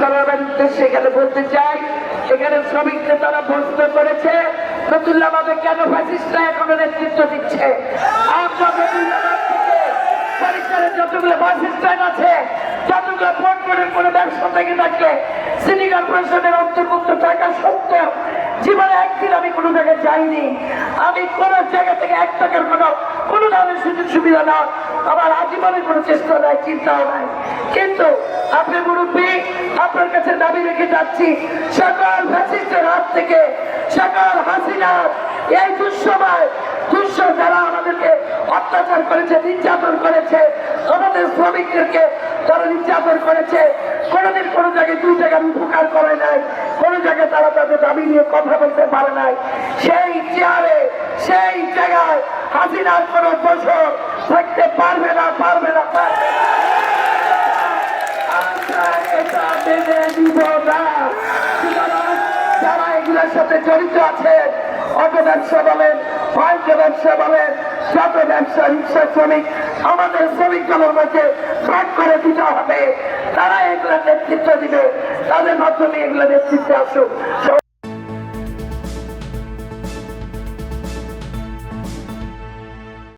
সরকারের উদ্দেশ্যে এখানে বলতে চাই, এখানে শ্রমিকদের তারা প্রশ্ন করেছে নতুল্লাবাদে কেন ফ্যাসিস্টরা এখনো নেতৃত্ব দিচ্ছে। আমরা নতুল্লাবাদ থেকে পরিষ্কারের যতগুলো বাস স্ট্যান্ড আছে, যতগুলো পোর্টপোর্টের কোনো ব্যবসা থেকে থাকলে সিটি কর্পোরেশনের অন্তর্ভুক্ত থাকা সত্ত্বেও জীবনে একদিন আমি কোনো জায়গায় যাইনি। আমি কোনো জায়গা থেকে 1 টাকার কোনো ধরনের সুযোগ সুবিধা না, আমার আজীবনের কোনো চেষ্টা নাই, চিন্তাও নাই। কিন্তু আপনি মুরব্বী, আপনার কাছে দাবি রেখে যাচ্ছি, সকল ফ্যাসিস্টের হাত থেকে, সকল হাসিনার এই দুঃসময় যারা আমাদেরকে অত্যাচার করেছে, নির্যাতন করেছে, আমাদের শ্রমিকদেরকে তারা নির্যাতন করেছে, কোনোদিন কোনো জায়গায় 2 টাকার উপকার করে নাই, কোনো জায়গায় তারা তাদের দাবি নিয়ে কথা বলতে পারে নাই। সেই চেয়ারে, সেই জায়গায় হাসিনার কোনো বছর থাকতে পারবে না, পারবে না, পারবে না। আমরা এটা মেনে নিব না। যারা এগুলোর সাথে জড়িত আছেন, অটো ব্যবসা বলেন, বাণিজ্য ব্যবসা বলেন, যত ব্যবসা, রিক্সা শ্রমিক, আমাদের শ্রমিক দলের মধ্যে ভাগ করে দিতে হবে। তারা এগুলো নেতৃত্ব দিবে, তাদের মাধ্যমে এগুলো নেতৃত্বে আসুক।